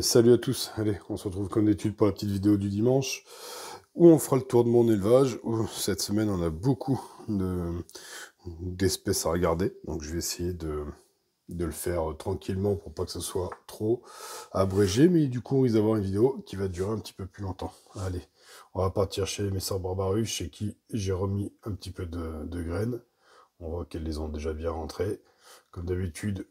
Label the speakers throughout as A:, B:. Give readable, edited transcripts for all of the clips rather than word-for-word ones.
A: Salut à tous, allez, on se retrouve comme d'habitude pour la petite vidéo du dimanche, où on fera le tour de mon élevage, où cette semaine on a beaucoup d'espèces à regarder, donc je vais essayer de le faire tranquillement pour pas que ce soit trop abrégé, mais du coup on risque d'avoir une vidéo qui va durer un petit peu plus longtemps. Allez, on va partir chez les Messrs Barbarus, chez qui j'ai remis un petit peu de graines. On voit qu'elles les ont déjà bien rentrées. Comme d'habitude,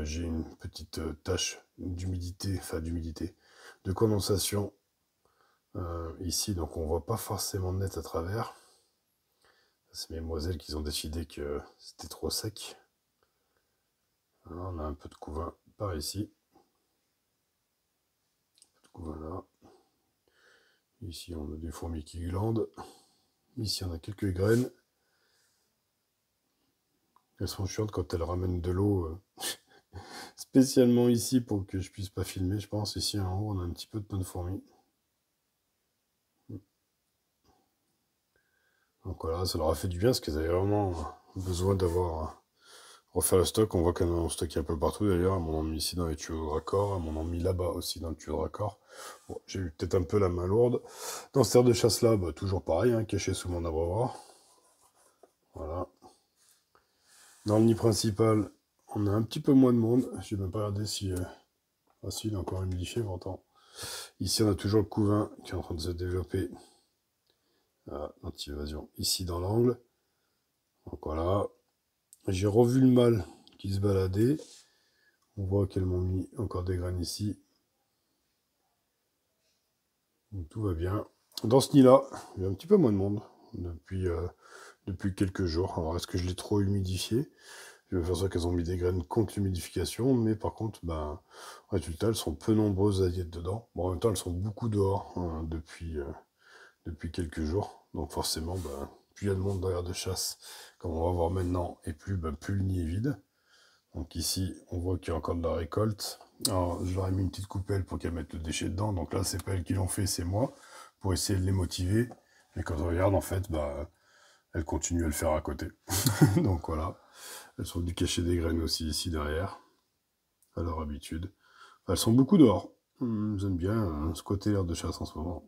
A: j'ai une petite tache d'humidité, de condensation ici, donc on voit pas forcément net à travers. C'est mesdemoiselles qui ont décidé que c'était trop sec. Alors, on a un peu de couvain par ici. Un peu de couvain là. Ici, on a des fourmis qui glandent. Ici, on a quelques graines. Elles sont chiantes quand elles ramènent de l'eau, spécialement ici pour que je puisse pas filmer, je pense. Ici en haut, on a un petit peu de bonnes fourmis. Donc voilà, ça leur a fait du bien parce qu'ils avaient vraiment besoin d'avoir refaire le stock. On voit qu'elles en ont stocké un peu partout d'ailleurs. Elles m'en ont mis ici dans les tuyaux de raccord, elles m'en ont mis là-bas aussi dans le tuyau de raccord. Bon, j'ai eu peut-être un peu la main lourde. Dans ce terre de chasse là, bah, toujours pareil, hein, caché sous mon abreuvoir. Voilà. Dans le nid principal, on a un petit peu moins de monde. Je n'ai même pas regardé si... Ah si, il est encore humidifié pourtant. Ici, on a toujours le couvain qui est en train de se développer. Voilà, anti-évasion. Ici, dans l'angle. Donc voilà. J'ai revu le mâle qui se baladait. On voit qu'elles m'ont mis encore des graines ici. Donc tout va bien. Dans ce nid-là, il y a un petit peu moins de monde depuis quelques jours. Alors est-ce que je l'ai trop humidifié? Je vais faire ça qu'elles ont mis des graines contre l'humidification, mais par contre, ben, résultat, elles sont peu nombreuses à y être dedans. Bon, en même temps, elles sont beaucoup dehors hein, depuis quelques jours. Donc forcément, ben, plus il y a de monde dans l'air de chasse, comme on va voir maintenant, et plus le nid est vide. Donc ici, on voit qu'il y a encore de la récolte. Alors, je leur ai mis une petite coupelle pour qu'elles mettent le déchet dedans. Donc là, c'est pas elles qui l'ont fait, c'est moi, pour essayer de les motiver. Mais quand on regarde, en fait, bah, elles continuent à le faire à côté. Donc voilà. Elles sont venues cacher des graines aussi ici derrière, à leur habitude. Elles sont beaucoup dehors. J'aime bien ce côté l'air de chasse en ce moment.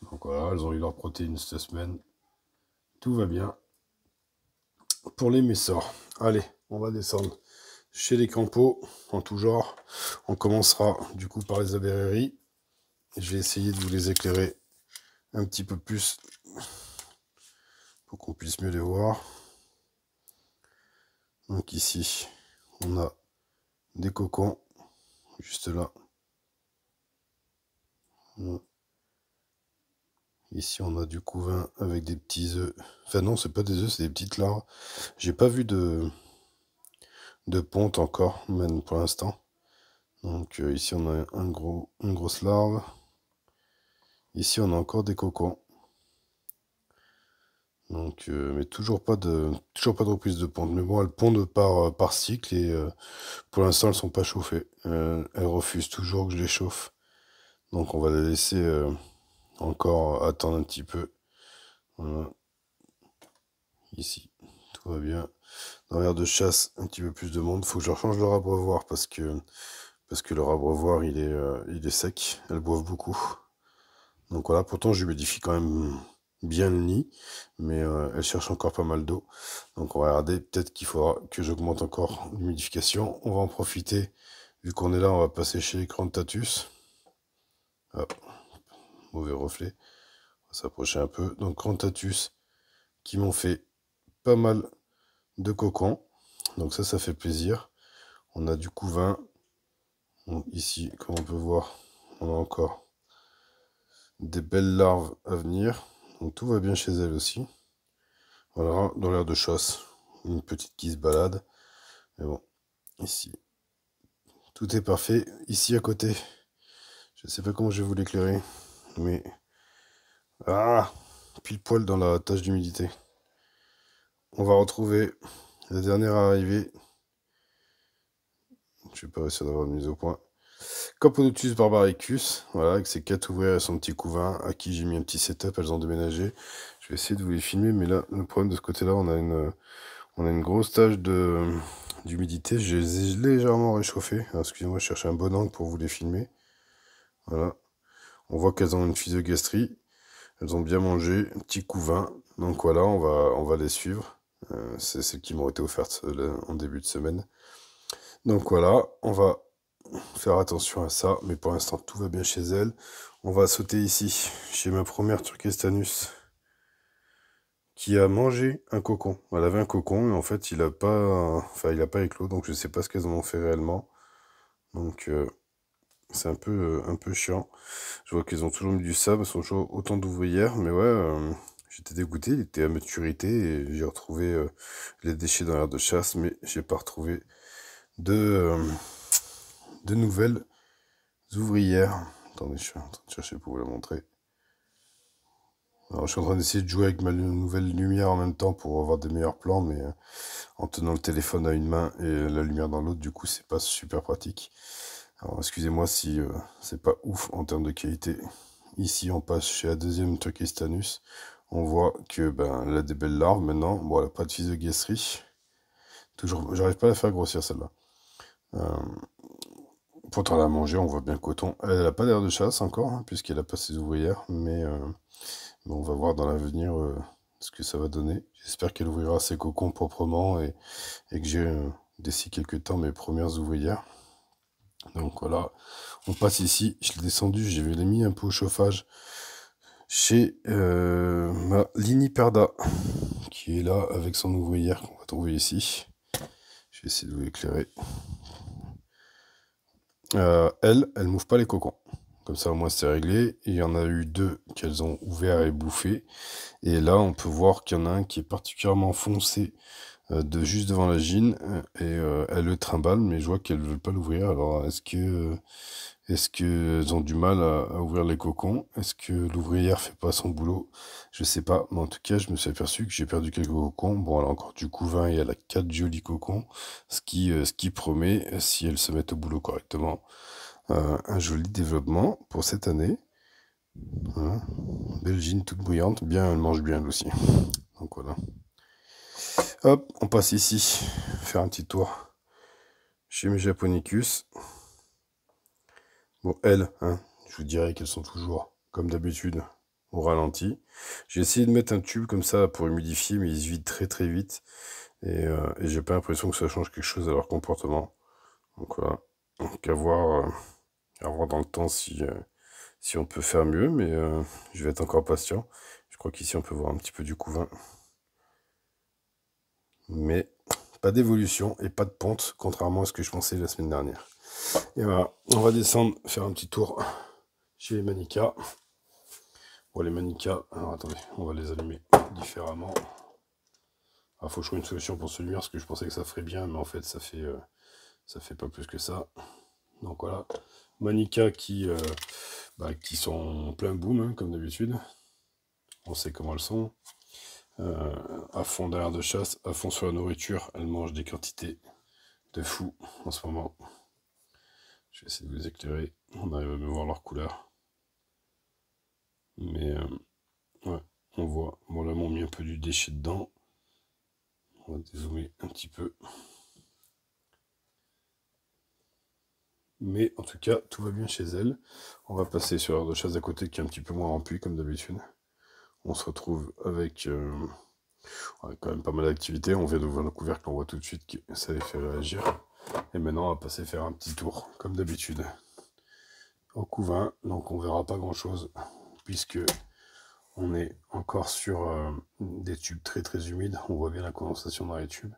A: Donc voilà, elles ont eu leur protéines cette semaine. Tout va bien. Pour les messors. Allez, on va descendre chez les campeaux, en tout genre. On commencera du coup par les abeilleries. Je vais essayer de vous les éclairer un petit peu plus pour qu'on puisse mieux les voir. Donc ici, on a des cocons, juste là. Ici, on a du couvain avec des petits œufs. Enfin non, c'est pas des œufs, c'est des petites larves. J'ai pas vu de ponte encore, même pour l'instant. Donc ici, on a une grosse larve. Ici, on a encore des cocons. Donc, mais toujours pas de reprise de ponte. Mais bon, elles pondent par cycle et pour l'instant, elles sont pas chauffées. Elles refusent toujours que je les chauffe. Donc, on va les laisser encore attendre un petit peu. Voilà. Ici, tout va bien. Dans l'air de chasse, un petit peu plus de monde. Faut que je rechange leur abreuvoir parce que leur abreuvoir, il est sec. Elles boivent beaucoup. Donc voilà, pourtant, je humidifie quand même bien le nid, mais elle cherche encore pas mal d'eau. Donc on va regarder, peut-être qu'il faudra que j'augmente encore l'humidification. On va en profiter, vu qu'on est là, on va passer chez les Crantatus. Hop, mauvais reflet, on va s'approcher un peu. Donc Crantatus, qui m'ont fait pas mal de cocons. Donc ça fait plaisir. On a du couvain. Donc ici, comme on peut voir, on a encore des belles larves à venir. Donc tout va bien chez elle aussi. Voilà, dans l'air de chasse, une petite qui se balade. Mais bon, ici, tout est parfait. Ici à côté, je sais pas comment je vais vous l'éclairer, mais ah, pile poil dans la tache d'humidité. On va retrouver la dernière arrivée. Je vais pas réussir d'avoir une mise au point. Campodotus barbaricus, voilà, avec ses 4 ouvrières et son petit couvain, à qui j'ai mis un petit setup, elles ont déménagé. Je vais essayer de vous les filmer, mais là, le problème de ce côté-là, On a une grosse tache d'humidité. Je les ai légèrement réchauffées. Excusez-moi, je cherche un bon angle pour vous les filmer. Voilà. On voit qu'elles ont une physogastrie. Elles ont bien mangé, un petit couvain. Donc voilà, on va les suivre. C'est celles qui m'ont été offertes en début de semaine. Donc voilà, on va faire attention à ça. Mais pour l'instant, tout va bien chez elles. On va sauter ici, chez ma première Turkestanus, qui a mangé un cocon. Elle avait un cocon et en fait, il a pas éclos. Donc je sais pas ce qu'elles en ont fait réellement. Donc c'est un peu chiant. Je vois qu'ils ont toujours mis du sable, elles sont toujours autant d'ouvrières, mais ouais, j'étais dégoûté, il était à maturité et j'ai retrouvé les déchets dans l'aire de chasse, mais j'ai pas retrouvé de, euh, de nouvelles ouvrières. Attendez, je suis en train de chercher pour vous la montrer. Alors, je suis en train d'essayer de jouer avec ma nouvelle lumière en même temps pour avoir des meilleurs plans, mais en tenant le téléphone à une main et la lumière dans l'autre, du coup, c'est pas super pratique. Alors, excusez-moi si c'est pas ouf en termes de qualité. Ici, on passe chez la deuxième Turkestanus. On voit que elle a des belles larves maintenant. Bon, elle n'a pas de physogastrie. Toujours, j'arrive pas à la faire grossir celle-là. Euh, Pourtant, la manger, on voit bien le coton. Elle n'a pas d'air de chasse encore, hein, puisqu'elle a pas ses ouvrières. Mais on va voir dans l'avenir ce que ça va donner. J'espère qu'elle ouvrira ses cocons proprement et que j'ai d'ici quelques temps mes premières ouvrières. Donc voilà, on passe ici. Je l'ai descendu, je l'ai mis un peu au chauffage chez ma Liniperda, qui est là avec son ouvrière qu'on va trouver ici. Je vais essayer de vous l'éclairer. Elle m'ouvre pas les cocons. Comme ça, au moins, c'est réglé. Il y en a eu deux qu'elles ont ouvert et bouffé. Et là, on peut voir qu'il y en a un qui est particulièrement foncé de juste devant la gine. Elle le trimballe, mais je vois qu'elle ne veut pas l'ouvrir. Alors, est-ce qu'elles ont du mal à ouvrir les cocons? Est-ce que l'ouvrière fait pas son boulot? Je sais pas, mais en tout cas, je me suis aperçu que j'ai perdu quelques cocons. Bon, elle a encore du couvain et elle a 4 jolis cocons, ce qui promet, si elles se mettent au boulot correctement, un joli développement pour cette année. Voilà. Belgine toute bruyante, bien, elle mange bien elle aussi. Donc voilà. Hop, on passe ici, faire un petit tour chez mes Japonicus. Bon, elles, hein, je vous dirais qu'elles sont toujours, comme d'habitude, au ralenti. J'ai essayé de mettre un tube comme ça pour humidifier, mais il se vide très très vite. Et j'ai pas l'impression que ça change quelque chose à leur comportement. Donc voilà. Donc à voir dans le temps si on peut faire mieux, mais je vais être encore patient. Je crois qu'ici on peut voir un petit peu du couvain. Mais pas d'évolution et pas de ponte, contrairement à ce que je pensais la semaine dernière. Et voilà, on va descendre, faire un petit tour chez les manicas. Bon, les manicas, alors attendez, on va les allumer différemment. Il faut que je trouve une solution pour celui-là, parce que je pensais que ça ferait bien, mais en fait, ça fait pas plus que ça. Donc voilà, manicas qui sont en plein boom, hein, comme d'habitude. On sait comment elles sont. À fond derrière de chasse, à fond sur la nourriture. Elles mangent des quantités de fou en ce moment. Je vais essayer de vous éclairer. On arrive à me voir leur couleur. Mais ouais, on voit. Bon, là, on a mis un peu du déchet dedans. On va dézoomer un petit peu. Mais en tout cas, tout va bien chez elles. On va passer sur l'aire de chasse à côté qui est un petit peu moins remplie, comme d'habitude. On se retrouve avec quand même pas mal d'activités. On vient d'ouvrir le couvercle, on voit tout de suite que ça les fait réagir. Et maintenant, on va passer faire un petit tour, comme d'habitude, au couvain. Donc, on verra pas grand-chose, puisque on est encore sur des tubes très très humides. On voit bien la condensation dans les tubes.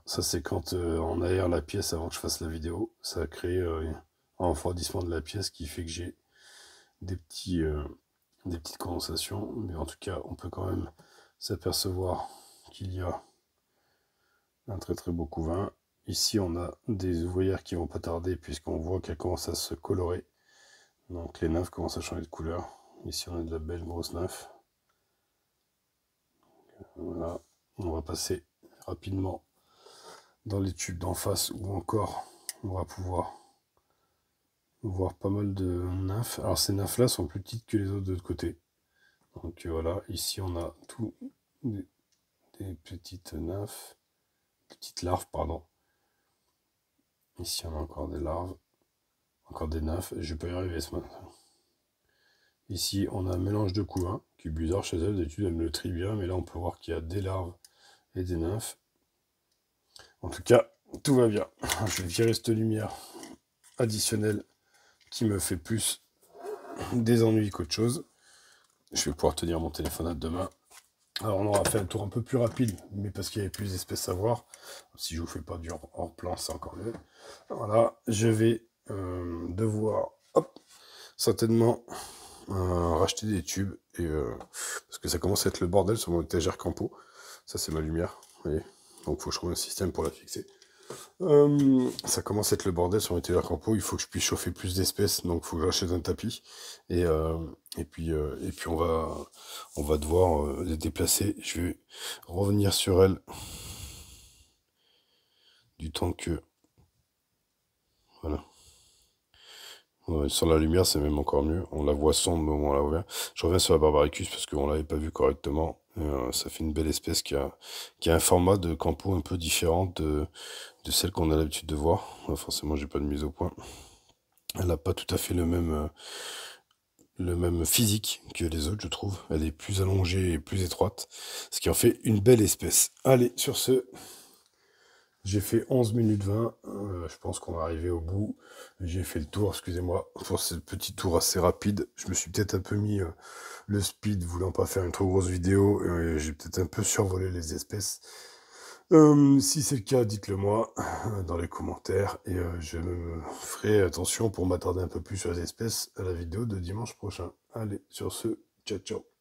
A: Ça, c'est quand on aère la pièce avant que je fasse la vidéo. Ça a créé un refroidissement de la pièce qui fait que j'ai des petites condensations. Mais en tout cas, on peut quand même s'apercevoir qu'il y a un très très beau couvain. Ici, on a des ouvrières qui vont pas tarder puisqu'on voit qu'elles commencent à se colorer. Donc les nymphes commencent à changer de couleur. Ici, on a de la belle grosse nymphe. Voilà, on va passer rapidement dans les tubes d'en face ou encore on va pouvoir voir pas mal de nymphes. Alors ces nymphes là sont plus petites que les autres de l'autre côté. Donc voilà, ici on a tout des petites nymphes. petites larves, pardon. Ici, on a encore des larves, encore des nymphes. Je peux y arriver ce matin. Ici, on a un mélange de couvains, qui est bizarre chez elle. D'habitude, elle me le trie bien, mais là, on peut voir qu'il y a des larves et des nymphes. En tout cas, tout va bien. Je vais virer cette lumière additionnelle qui me fait plus des ennuis qu'autre chose. Je vais pouvoir tenir mon téléphone à deux mains. Alors, on aura fait un tour un peu plus rapide, mais parce qu'il y avait plus d'espèces à voir. Si je vous fais pas du hors-plan, c'est encore mieux. Voilà, je vais devoir, hop, certainement racheter des tubes, et, parce que ça commence à être le bordel sur mon étagère Campo. Ça, c'est ma lumière, vous voyez. Donc, il faut que je trouve un système pour la fixer. Ça commence à être le bordel sur mon étagère Campo. Il faut que je puisse chauffer plus d'espèces, donc il faut que j'achète un tapis. Et puis on va devoir les déplacer. Je vais revenir sur elle du temps que... Voilà. Ouais, sur la lumière, c'est même encore mieux. On la voit sombre, mais au moins on la voit bien. Je reviens sur la Barbaricus parce qu'on l'avait pas vu correctement. Ça fait une belle espèce qui a un format de campo un peu différent de celle qu'on a l'habitude de voir. Forcément, j'ai pas de mise au point. Elle n'a pas tout à fait le même physique que les autres, je trouve. Elle est plus allongée et plus étroite, ce qui en fait une belle espèce. Allez, sur ce, j'ai fait 11 minutes 20. Je pense qu'on va arriver au bout. J'ai fait le tour, excusez-moi, pour ce petit tour assez rapide. Je me suis peut-être un peu mis le speed, voulant pas faire une trop grosse vidéo. J'ai peut-être un peu survolé les espèces. Si c'est le cas, dites-le moi dans les commentaires, et je me ferai attention pour m'attarder un peu plus sur les espèces à la vidéo de dimanche prochain. Allez, sur ce, ciao ciao.